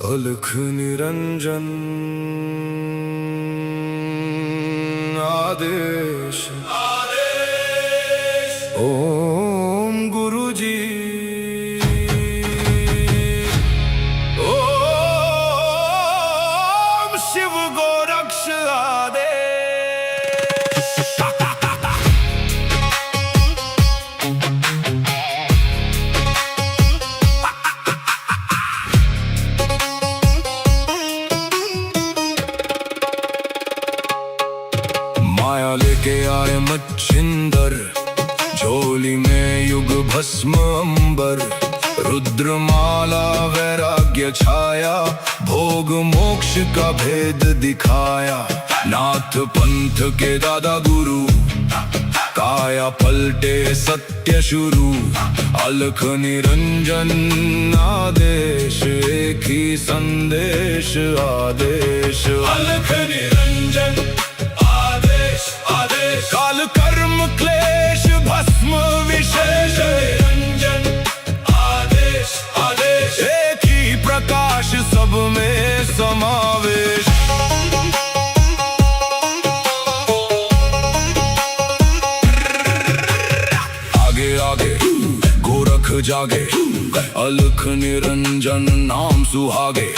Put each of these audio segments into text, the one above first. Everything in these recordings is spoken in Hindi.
अलख निरंजन आदेश ओम गुरुजी ओम शिव गोरक्ष आदेश। माया लेके आए मच्छिंदर, झोली में युग भस्म अंबर। रुद्रमाला वैराग्य छाया, भोग मोक्ष का भेद दिखाया। नाथ पंथ के दादा गुरु, काया पलटे सत्य शुरू। अलख निरंजन आदेश, एक ही संदेश आदेश। अलख निरंजन काल कर्म क्लेश भस्म विशेष। निरंजन आदेश आदेश, एक ही प्रकाश सब में समावेश। आगे आगे गोरख जागे, अलख निरंजन नाम सुहागे।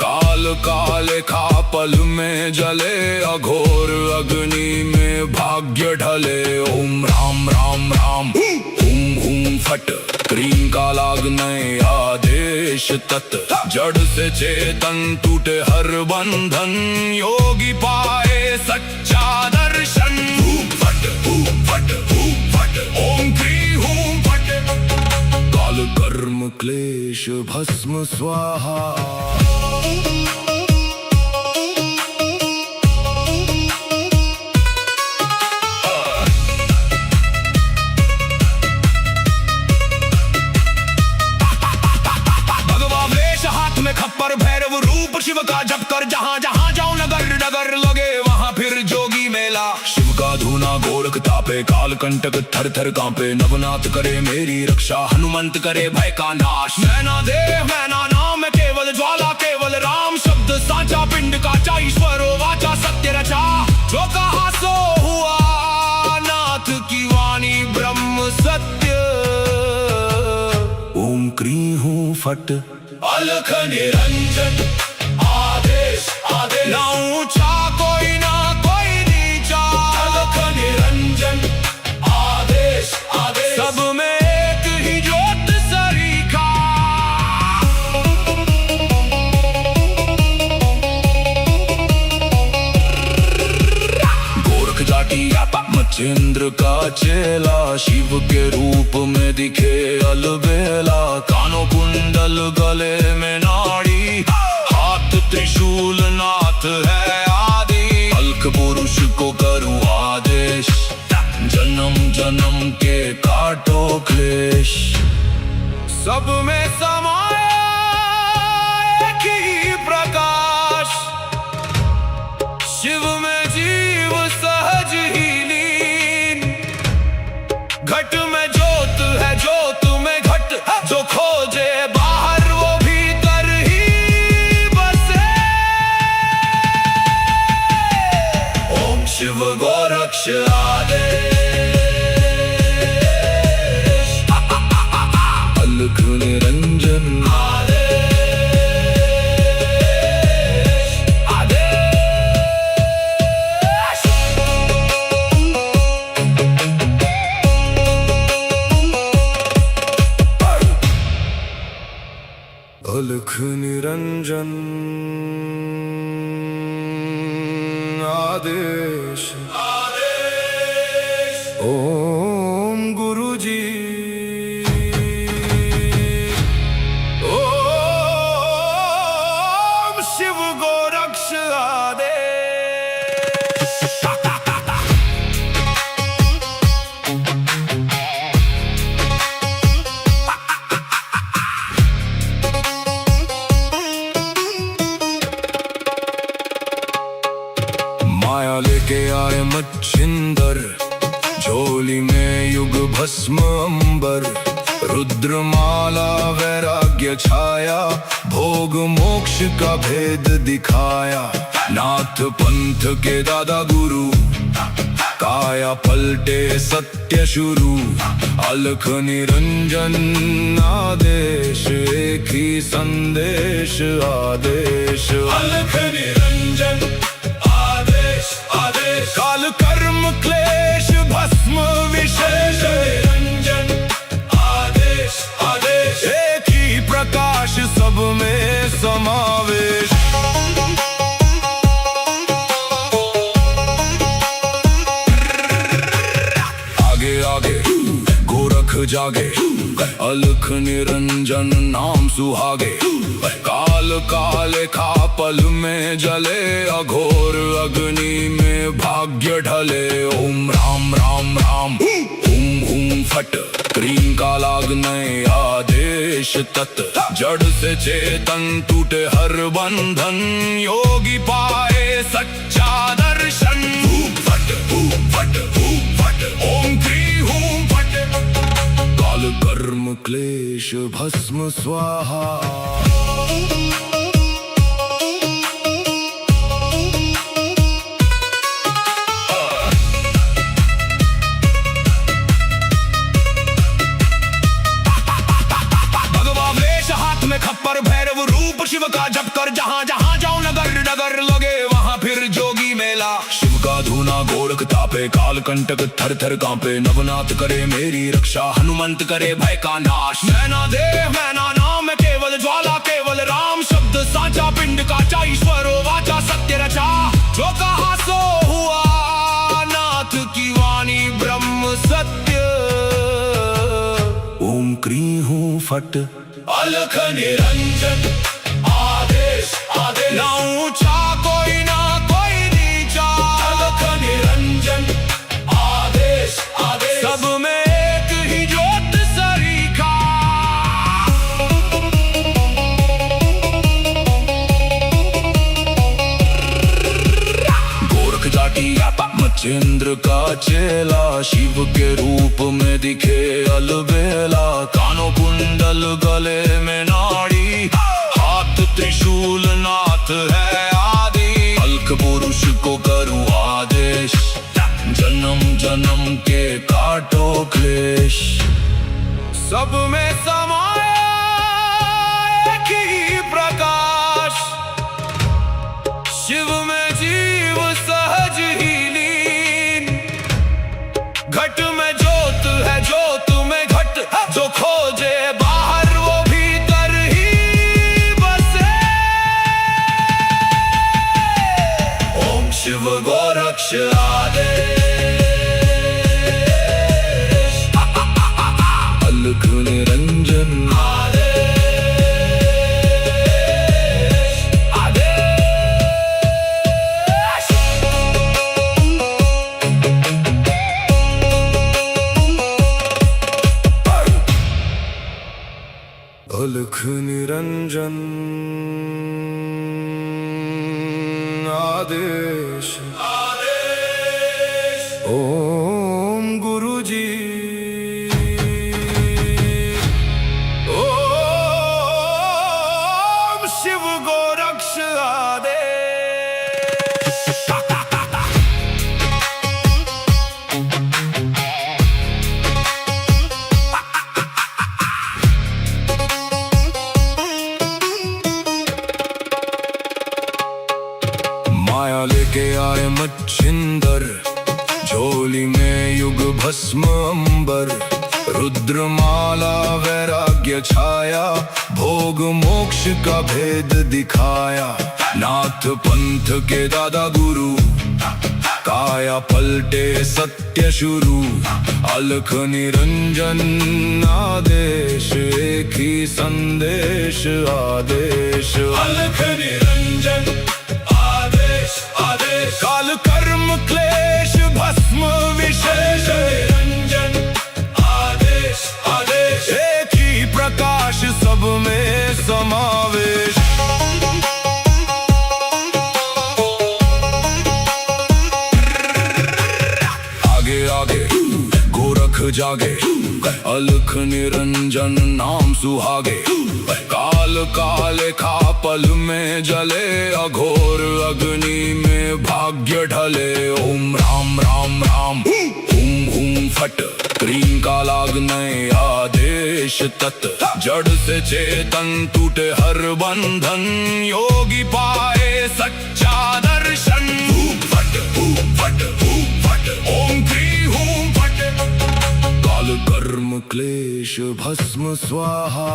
काल काले का पल में जले, अघोर अग्नि में भाग्य ढले। ओम राम राम राम हुम हुम फट, क्रीम का लागने आदेश तत्। जड़ से चेतन टूटे हर बंधन, योगी पाए सच्चा दर्शन। हुम फट ओम क्री हुम फट, काल कर्म क्लेश भस्म स्वाहा। खप्पर भैरव रूप शिव का जप कर, जहाँ जहाँ जाऊं नगर नगर लगे वहाँ फिर जोगी मेला। शिव का धूना गोरख तापे, काल कंटक थर थर कांपे। नवनाथ करे मेरी रक्षा, हनुमंत करे भय का नाश। मैना देव मैना नाम केवल ज्वाला, केवल राम शब्द साचा। पिंड का चा ईश्वरो वाचा, सत्य रचा जो कहा सो हुआ। नाथ की वाणी ब्रह्म सत्य। ओम क्री हूँ फट, अलख निरंजन आदेश आदेश। ना ऊंचा कोई ना कोई नीचा, अलख निरंजन आदेश आदेश। सब में एक ही ज्योत सरीखा। गोरख जाटी मच्छिंद्र का चेला, शिव के रूप में दिखे अलबेला। कानों कुंडल गले में नाड़ी, हाथ त्रिशूल नाथ है आदि। अलख पुरुष को करूं आदेश, जन्म जन्म के काटो क्लेश। सब में समाया एक ही प्रकाश, शिव में जीव सहज ही लीन। घट में ज्योत है, ज्योत में घट, जो खोजे बाहर वो भीतर ही बसे। ओम शिव गोरक्ष आदेश। अलख निरंजन आदेश आदेश। अलख निरंजन आदेश आदेश। ओम गुरुजी ओम शिव गोरक्ष आदेश। माया लेके आए मच्छिंदर, झोली में युग भस्म अंबर। रुद्रमाला वैराग्य छाया, भोग मोक्ष का भेद दिखाया। नाथ पंथ के दादा गुरु, काया पलटे सत्य शुरू। अलख निरंजन आदेश, एक ही संदेश आदेश। अलख निरंजन आदेश आदेश, काल कर्म क्लेश भस्म विशेष। निरंजन आदेश आदेश, एक ही प्रकाश सब में समावेश। गोरख जागे, अलख निरंजन नाम सुहागे। काल काले खा पल में जले, अघोर अग्नि में भाग्य ढले। ओम राम राम राम, हुम हुम फट, क्रीम का लागने आदेश तत्। जड़ से चेतन टूटे हर बंधन, योगी पाए सच्चा दर्शन। फट फट फट, ओम क्रीम हुम फट, काल कर्म क्लेश भस्म स्वाहा। खप्पर भैरव रूप शिव का जप कर, जहाँ जहाँ जाओ नगर नगर लगे वहाँ फिर जोगी मेला। शिव का धूना गोरख तापे, काल कंटक थर थर कांपे। नवनाथ करे मेरी रक्षा, हनुमंत करे भय का नाश। मैना देव मैना नाम केवल ज्वाला, केवल राम शब्द साचा। पिंड काचा ईश्वरो वाचा, सत्य रचा। जो कहा सो हुआ, नाथ की वाणी ब्रह्म सत्य। ओम क्री हूँ फट, अलख निरंजन आदेश आदेश। ना ऊंचा कोई ना कोई नीचा, अलख निरंजन आदेश आदेश। सब में एक ही ज्योत सरीखा। गोरख जाटी मचेंद्र का चेला, शिव के रूप में दिखे अलबेला। कानों कुंडल गले में नाड़ी, हाथ त्रिशूल नाथ है आदि। अलख पुरुष को करूं आदेश, जन्म जन्म के काटो क्लेश। सब में समाया एक ही प्रकाश, शिव में जीव सहज ही लीन। घट में ज्योत है, ज्योत में घट, जो खोजे बाहर वो भीतर ही बसे। ओम शिव गोरक्ष आदेश, अलख निरंजन आदेश आदेश। अलख निरंजन आदेश आदेश। ओम गुरुजी, ओम शिव गोरक्ष आदेश। माया लेके आए मच्छिंदर, झोली में युग भस्म अंबर। रुद्रमाला वैराग्य छाया, भोग मोक्ष का भेद दिखाया। नाथ पंथ के दादा गुरु, काया पलटे सत्य शुरू। अलख निरंजन आदेश, एक ही संदेश आदेश। अलख निरंजन आदेश आदेश, काल कर्म क्लेश भस्म विशेष। निरंजन आदेश आदेश, एक ही प्रकाश सब में समावेश। आगे आगे गोरख जागे, अलख निरंजन नाम सुहागे। काल काले खा पल में जले, अघोर अग्नि में भाग्य ढले। ओम राम राम राम हुम हुम फट, क्रीम का लागने आदेश तत्। जड़ से चेतन टूटे हर बंधन, योगी पाए सच्चा दर्शन। फट फट फट, ओम क्री हूं फट। काल कर्म क्लेश भस्म स्वाहा।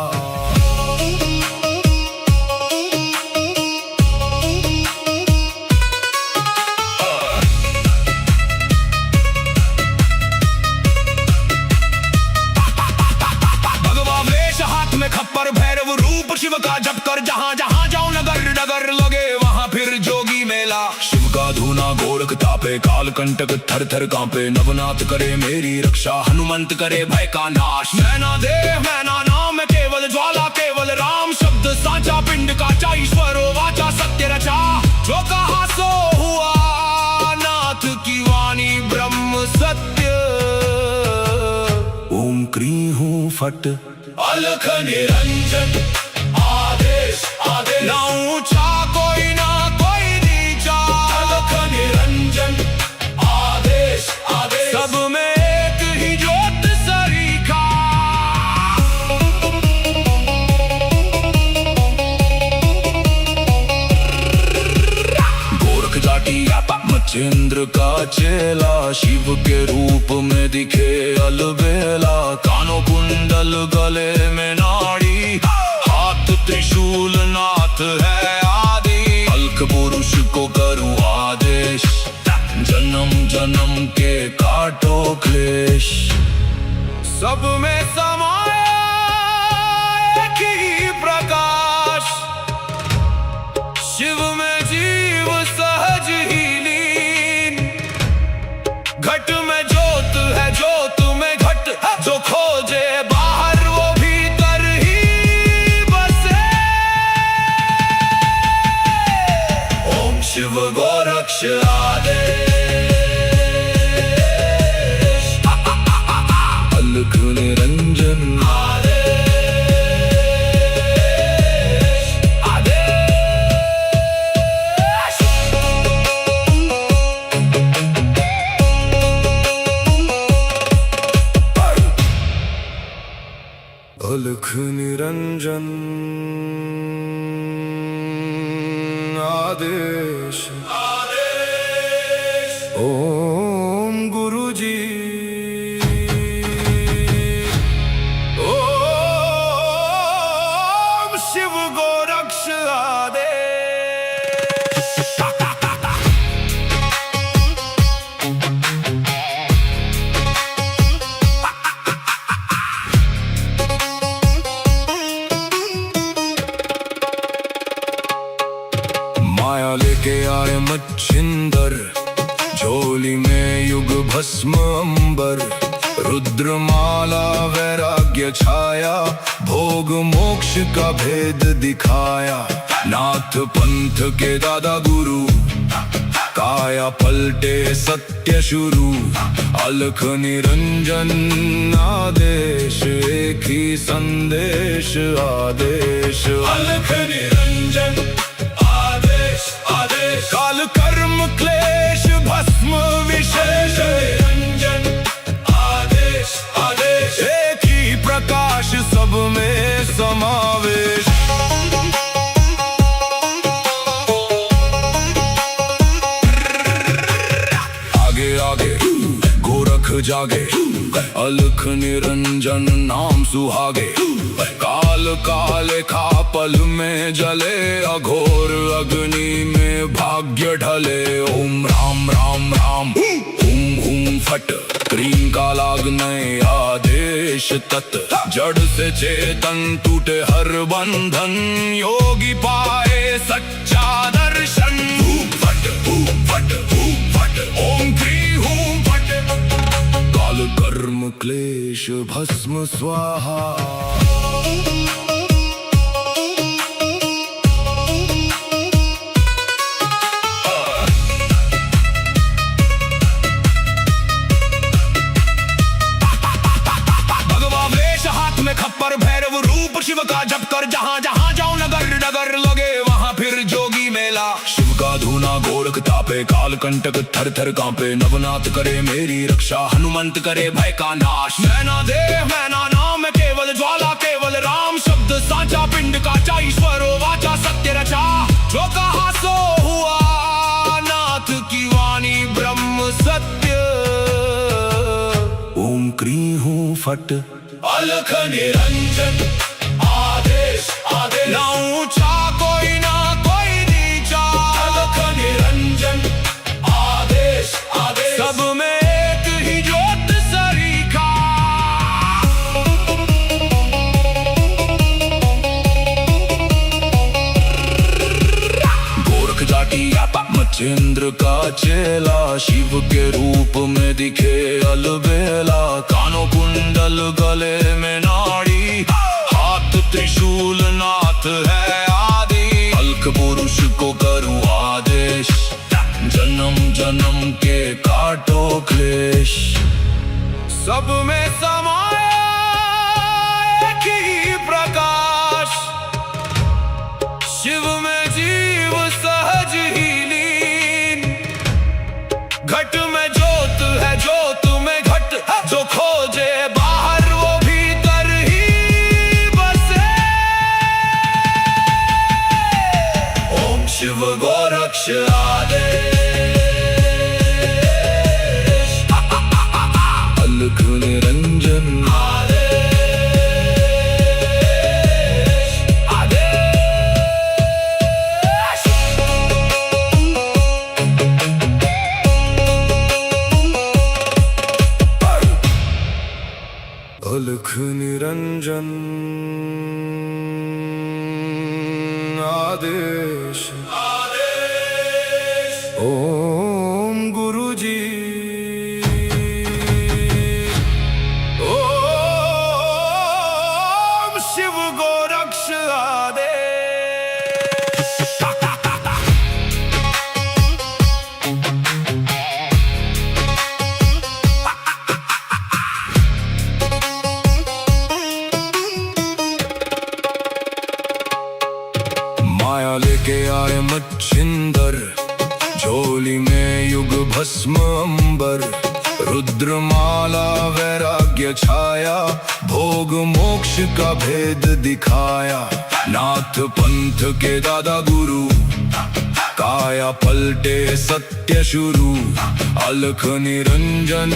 खप्पर भैरव रूप शिव का जप कर, जहां जहां जाऊं नगर नगर लगे वहां फिर जोगी मेला। शिव का धूना गोरख तापे, काल कंटक थर थर कांपे। नवनाथ करे मेरी रक्षा, हनुमंत करे भय का नाश। मैना देह मैना नाम केवल ज्वाला, केवल राम शब्द साचा। पिंड का ईश्वर वाचा सत्य रचा, जो कहा सो हुआ। नाथ की वाणी ब्रह्म सत्य। ओम क्री हूं फट, अलख निरंजन आदेश आदेश। ना ऊंचा कोई ना कोई नीचा, अलख निरंजन आदेश आदेश। सब में एक ही ज्योत सरीखा। गोरख जाटी मच्छिंद्र का चेला, शिव के रूप में दिखे अलबेला। कानों कुंडल गले में नाड़ी, हाथ त्रिशूल नाथ है आदि। अलख पुरुष को करूं आदेश, जन्म जन्म के काटो क्लेश। सब में समाया एक ही प्रकाश, शिव में जीव सहज ही लीन। घट में ज्योत है ज्योत में घट, जो खोजे बाहर वो भीतर ही बसे। ओम शिव गोरक्ष आदेश। अलख निरंजन आदेश आदेश। अलख निरंजन आदेश आदेश। ओम गुरु जी, ओम शिव गोरक्ष आदेश। माया लेके आए मच्छिंदर, झोली में युग भस्म अंबर। रुद्रमाला वैराग्य छाया, भोग मोक्ष का भेद दिखाया। नाथ पंथ के दादा गुरु, काया पलटे सत्य शुरू। अलख निरंजन आदेश, एक ही संदेश आदेश। अलख निरंजन आदेश आदेश। काल कर्म क्लेश भस्म विशेष। निरंजन आदेश आदेश। एक ही प्रकाश सब में समावेश। आगे आगे गोरख जागे, अलख निरंजन नाम सुहागे। काल काले खा पल में जले, अघोर अग्नि में भाग्य ढले। ओम राम राम राम हुम हुम फट, क्रीम का लागने आदेश तत्। जड़ से चेतन टूटे हर बंधन, योगी पाए सच्चा दर्शन। फट फट फट, ओम क्री हूं फट। काल कर्म क्लेश भस्म स्वाहा। तापे काल कंटक थर थर कांपे, नवनाथ करे मेरी रक्षा, हनुमंत करे भय का नाश। मैना देह मैना नाम केवल ज्वाला केवल राम, शब्द साचा पिंड काचा ईश्वरो वाचा सत्य रचा। जो कहा सो हुआ नाथ की वाणी ब्रह्म सत्य। ओम क्री हूँ फट अलख निरंजन, आदेश आदेश ना ऊंचा कोई ना कोई नीचा। अलख निरंजन आदेश आदेश, सब में एक ही ज्योत सरीखा। गोरख जाटी मचेंद्र का चेला, शिव के रूप में दिखे अलबेला। कानों कुंडल गले में नाड़ी, हाथ त्रिशूल नाथ है आदि। अलख पुरुष को करूं आदेश, जन्म जन्म के काटो क्लेश। सब में समाया एक ही प्रकाश, शिव में जीव सहज ही लीन। घट में ज्योत है ज्योत में घट, जो खोजे बाहर वो भीतर ही बसे। ओम शिव गोरक्ष आदेश, अलख निरंजन अलख निरंजन आदेश आदेश। ओम गुरु जी ओम शिव गोरक्ष आदेश। माया लेके आए मच्छिंदर, झोली में युग भस्म अंबर। रुद्रमाला वैराग्य छाया, भोग मोक्ष का भेद दिखाया। नाथ पंथ के दादा गुरु, काया पलटे सत्य शुरू। अलख निरंजन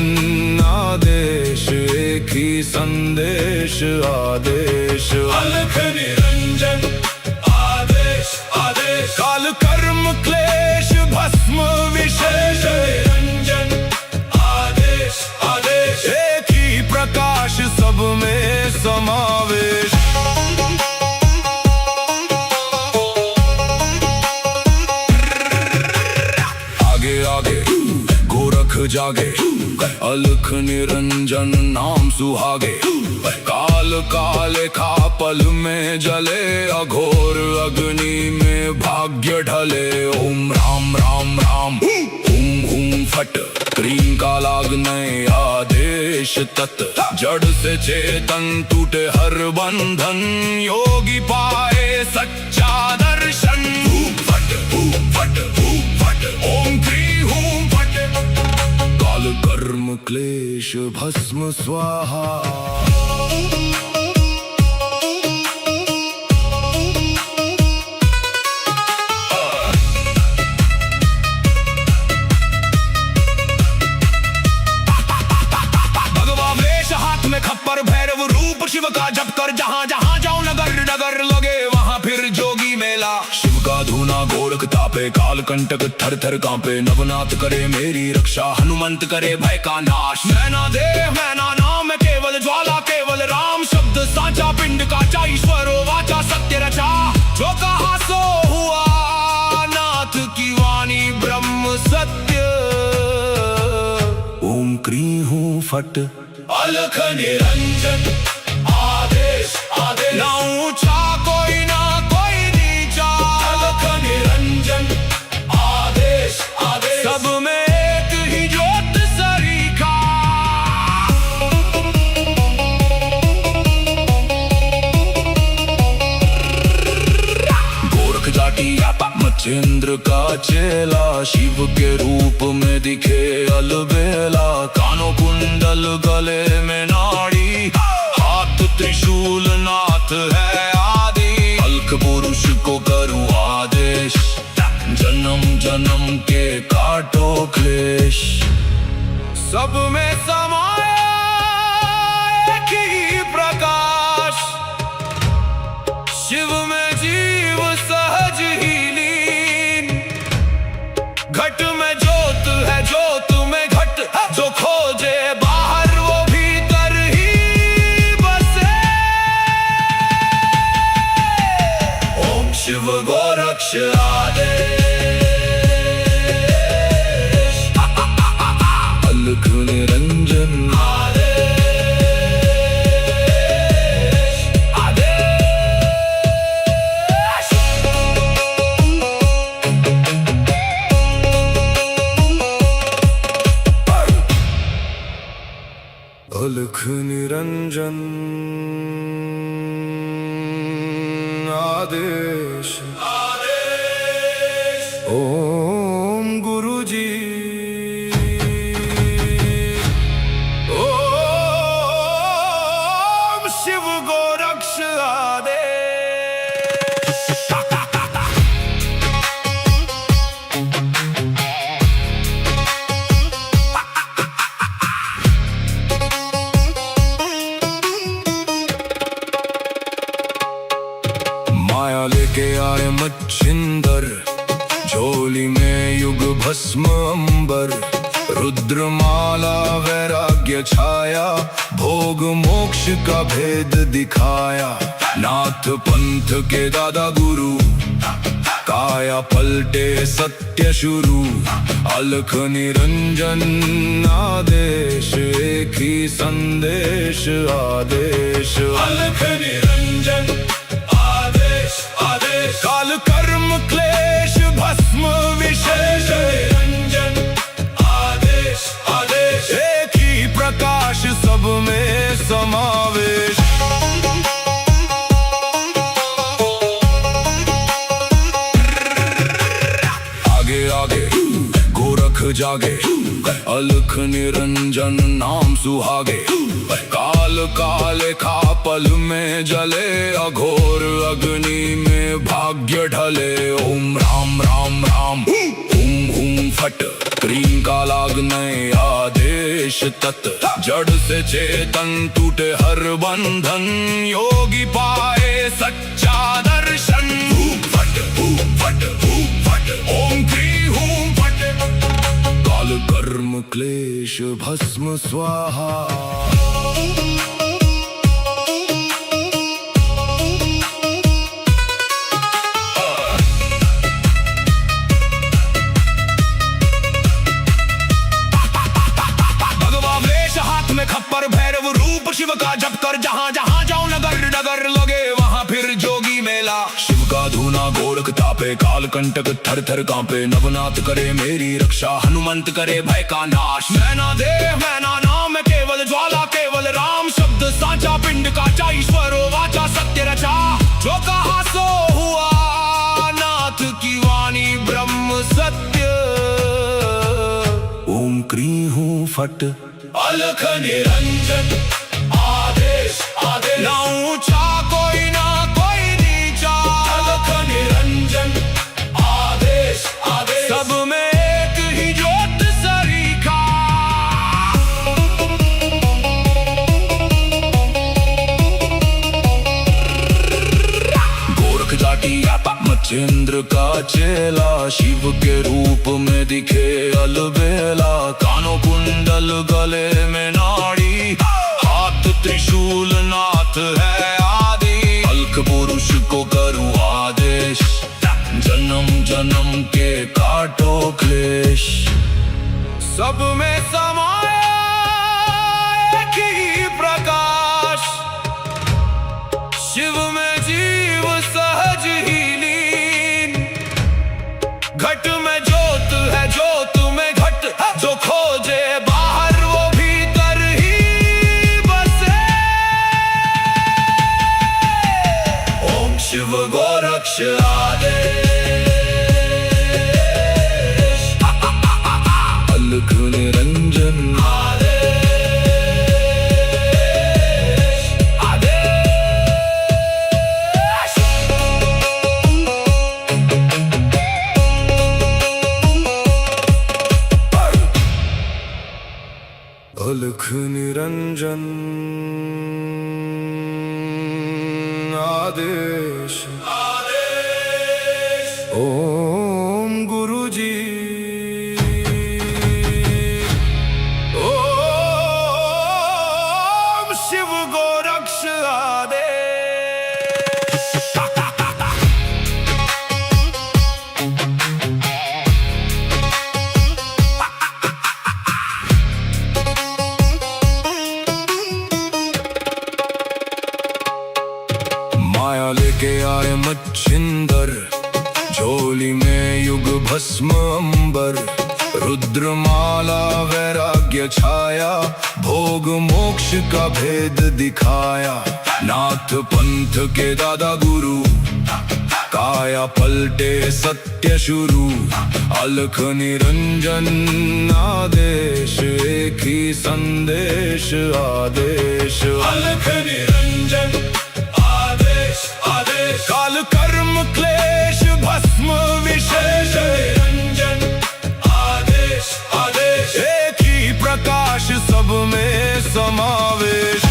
आदेश, एक ही संदेश आदेश। अलख निरंजन आदेश आदेश, काल कर्म क्लेश भस्म विशेष। निरंजन आदेश आदेश, एक ही प्रकाश सब में समावेश। आगे आगे गोरख जागे, अलख निरंजन नाम सुहागे। काल काले खा पल में जले, अघोर अग्नि में भाग्य ढले। ओम राम राम राम हूं हूं फट, क्रीम का लागने आदेश तत्। जड़ से चेतन टूटे हर बंधन, योगी पाए सच्चा दर्शन। फट फट फट, ओम क्री हूं फट, काल कर्म क्लेश भस्म स्वाहा। खप्पर भैरव रूप शिव का जप कर, जहां जहां जाऊं नगर नगर लगे वहां फिर जोगी मेला। शिव का धूना गोरख तापे, काल कंटक थर थर कांपे। नवनाथ करे मेरी रक्षा, हनुमंत करे भय का नाश। मैना देह मैना नाम केवल ज्वाला केवल राम, शब्द साचा पिंड काचा ईश्वरो वाचा सत्य रचा। जो कहा सो हुआ नाथ की वाणी ब्रह्म सत्य। ओम क्री हूँ फट अलख निरंजन आदेश आदेश, ना ऊंचा कोई ना कोई नीचा। अलख निरंजन आदेश आदेश, सब में एक ही ज्योत सरीखा। गोरख जाटी मचेंद्र का चेला शिव के रूप में दिखे अलबेला। कानों कुंडल गले में नाड़ी, हाथ त्रिशूल नाथ है आदि। अलख पुरुष को करूं आदेश, जन्म जन्म के काटो क्लेश। सब में समाया एक ही प्रकाश, शिव में जीव सहज ही लीन। घट में ज्योत है ज्योत में घट, जो खोजे बाहर वो भीतर ही बसे। ओम शिव गोरक्ष आदेश, अलख निरंजन आदेश, आदेश। अलख निरंजन आदेश, आदेश। ओम गुरुजी, ओम शिव गोरक्ष आदेश। माया लेके आए मच्छिंदर, झोली में युग भस्म अंबर। रुद्रमाला वैराग्य छाया, भोग मोक्ष का भेद दिखाया। नाथ पंथ के दादा गुरु, काया पलटे सत्य शुरू। अलख निरंजन आदेश, एक ही संदेश आदेश। अलख निरंजन आदेश, आदेश। काल कर्म क्लेश भस्म विशेष, निरंजन आदेश, आदेश। एक ही प्रकाश सब में समावेश। आगे आगे गोरख जागे, अलख निरंजन नाम सुहागे। काल काले खा पल में जले, अघोर अग्नि में भाग्य ढले। ओम राम राम राम हुम हुम फट, क्रीम का लागने आदेश तत्। जड़ से चेतन टूटे हर बंधन, योगी पाए सच्चा दर्शन। हुम फट हुम फट हुम फट, ओम क्री हुम फट। काल कर्म क्लेश भस्म स्वाहा। खप्पर भैरव रूप शिव का जप कर, जहाँ जहाँ जाओ नगर नगर लगे वहाँ फिर जोगी मेला। शिव का धूना गोरख तापे, काल कंटक थर थर कांपे। नवनाथ करे मेरी रक्षा, हनुमंत करे भय का नाश। मैना देह मैना नाम है केवल ज्वाला, केवल राम शब्द साचा। पिंड काचा ईश्वरो वाचा, सत्य रचा। जो कहा सो हुआ, नाथ की वाणी ब्रह्म सत्य। ओम क्री हूँ फट, अलख निरंजन आदेश, आदेश। ना ऊंचा कोई ना कोई नीचा, अलख निरंजन आदेश, आदेश। सब में एक ही ज्योत सरीखा। गोरख जाटी मचेंद्र का चेला, शिव के रूप में दिखे अलबेला। कानों कुंडल गले में नाड़ी, हाथ त्रिशूल नाथ है आदि। अलख पुरुष को करूं आदेश, जन्म जन्म के काटो क्लेश। सब में समाया एक ही प्रकाश, शिव में जीव सहज ही लीन। घट में ज्योत है ज्योत में घट, जो खोजे बाहर वो भीतर ही बसे। ओम शिव गोरक्ष आदेश। अलख निरंजन आदेश ओम गुरुजी ओम शिव गोरक्ष आदेश। माया लेके आए मच्छिंदर, झोली में युग भस्म अंबर। रुद्रमाला वैराग्य छाया, भोग मोक्ष का भेद दिखाया। नाथ पंथ के दादा गुरु, काया पलटे सत्य शुरू। अलख निरंजन आदेश, एक ही संदेश आदेश। अलख निरंजन आदेश आदेश, काल कर्म क्लेश भस्म विशेष। निरंजन आदेश आदेश, एक ही प्रकाश सब में समावेश।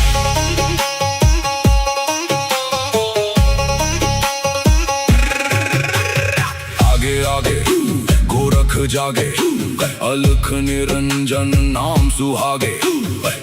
आगे आगे गोरख जागे, अलख निरंजन नाम सुहागे।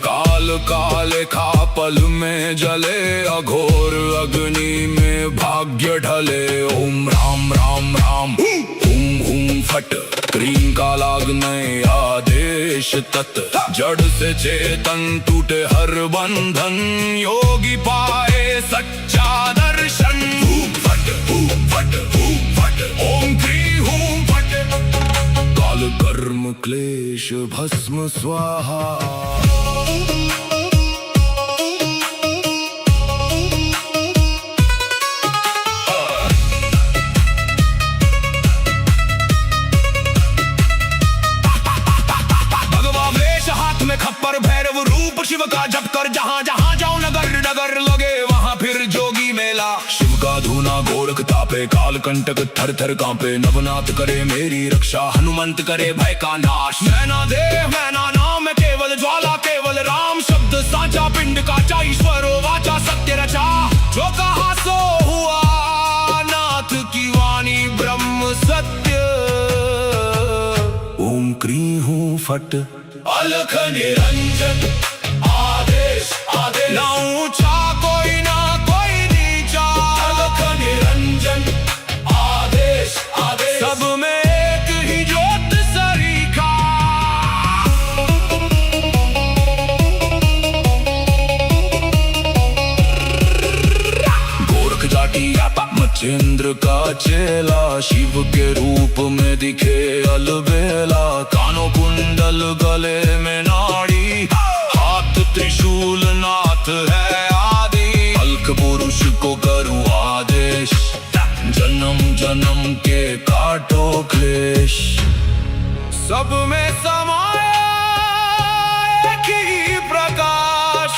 काल काले खा पल में जले, अघोर अग्नि में भाग्य ढले। ओम राम राम राम हुम हुम फट, क्रीम का लागने आदेश तत्। जड़ से चेतन टूटे हर बंधन, योगी पाए सच्चा दर्शन। फट फट फट, ओम क्रीम हुम फट। काल कर्म क्लेश भस्म स्वाहा। खप्पर भैरव रूप शिव का जप कर, जहाँ जहाँ जाऊं नगर नगर लगे वहाँ फिर जोगी मेला। शिव का धूना गोरख तापे, काल कंटक थर थर कांपे। नवनाथ करे मेरी रक्षा, हनुमंत करे भय का नाश। मैना देह मैना नाम केवल ज्वाला, केवल राम शब्द साचा। पिंड काचा ईश्वरो वाचा, सत्य रचा। जो कहा सो हुआ, नाथ की वाणी ब्रह्म सत्य। ओम क्रीं हूँ फट, अलख निरंजन आदेश आदेश। ना ऊंचा कोई ना कोई नीचा, अलख निरंजन आदेश आदेश। सब में एक ही ज्योत सरीखा। गोरख जाटी मच्छिंद्र का चेला, शिव के रूप में दिखे अलबेला। कानों कुंडल गले में नाड़ी, हाथ त्रिशूल नाथ है आदि। अलख पुरुष को करूं आदेश, जन्म जन्म के काटो क्लेश। सब में समाया एक ही प्रकाश,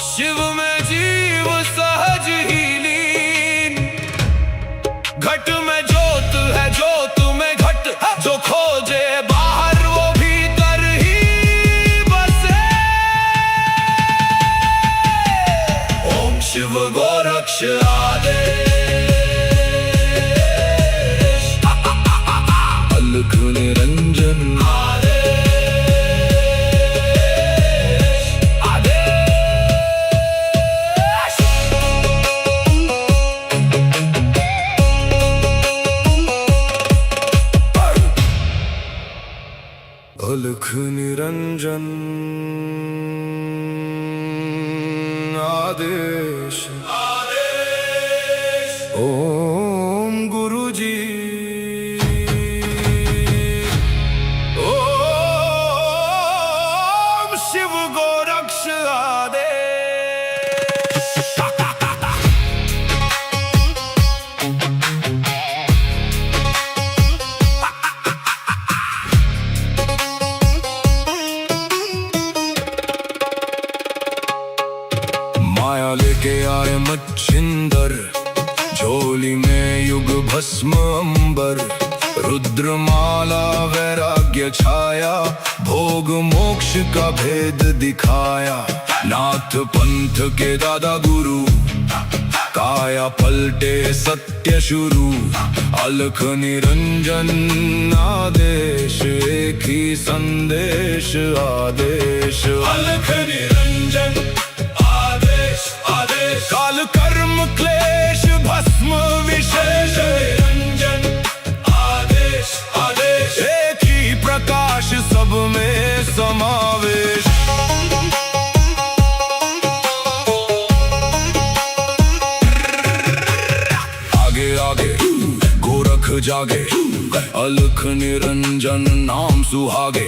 शिव में जीव सहज ही लीन। घट में ज्योत है, ज्योत में घट। जो खोजे बाहर वो भीतर ही बसे। ओम शिव गोरक्ष आदेश। अलख निरंजन आदेश आदेश। अलख निरंजन आदेश आदेश। ओम गुरुजी ओम शिव गोरक्ष आदेश। माया लेके आए मच्छिंदर, झोली में युग भस्म अंबर। रुद्रमाला वैराग्य छाया, भोग मोक्ष का भेद दिखाया। नाथ पंथ के दादा गुरु, काया पलटे सत्य शुरू। अलख निरंजन आदेश, एक ही संदेश आदेश। अलख निरंजन आदेश आदेश, काल कर्म क्लेश भस्म विशेष। निरंजन आदेश आदेश, एक ही प्रकाश सब में समावेश। आगे आगे गोरख जागे, अलख निरंजन नाम सुहागे।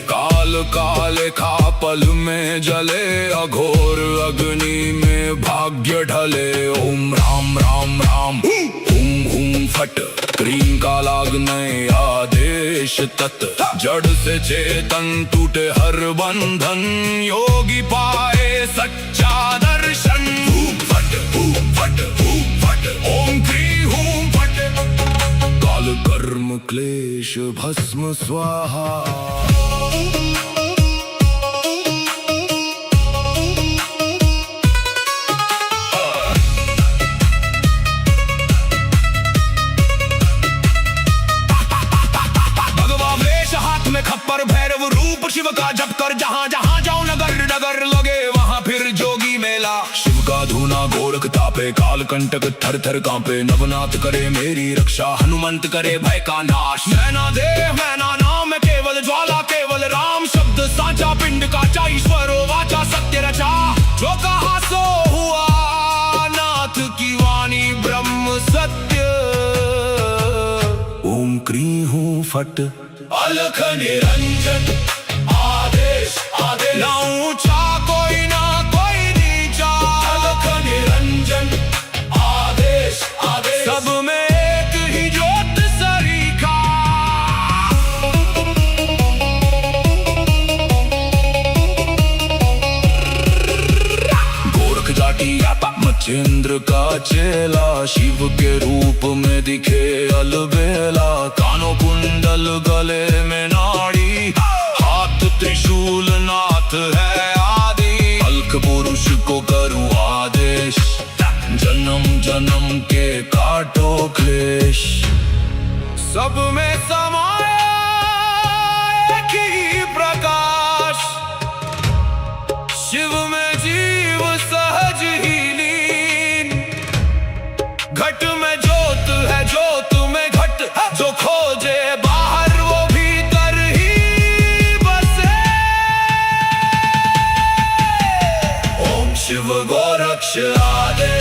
काल काले खा पल में जले, अघोर अग्नि में भाग्य ढले। ओम राम राम राम हुम हुम फट, क्रीम का लागने आदेश तत्। जड़ से चेतन टूटे हर बंधन, योगी पाए सच्चा दर्शन। हुम फट हुम फट हुम फट, ओम क्री हुम फट। काल कर्म क्लेश भस्म स्वाहा। खप्पर भैरव रूप शिव का जप कर, जहाँ जहाँ जाओ नगर नगर लगे वहाँ फिर जोगी मेला। शिव का धूना गोरख तापे, काल कंटक थर थर कांपे। नवनाथ करे मेरी रक्षा, हनुमंत करे भय का नाश। मैना देव मैना नाम है केवल ज्वाला, केवल राम शब्द साचा। पिंड काचा ईश्वरो वाचा, सत्य रचा। जो कहा सो हुआ, नाथ की वाणी ब्रह्म सत्य। ओम क्री हूँ फट, अलख निरंजन आदेश आदेश। ना ऊंचा कोई ना कोई नीचा, अलख निरंजन आदेश आदेश। सब में एक ही ज्योत सरीखा। गोरख जाटी मच्छिंद्र का चेला, शिव के रूप में दिखे अलबेला। कानों कुंडल गले में नाड़ी, हाथ त्रिशूल नाथ है आदि। अलख पुरुष को करूं आदेश, जन्म जन्म के काटो क्लेश। सब में समाया एक ही प्रकाश, शिव में जीव सहज ही लीन। घट में ज्योत है ज्योत में घट, जो खोजे बाहर वो भीतर ही बसे। ओम शिव गोरक्ष आदेश।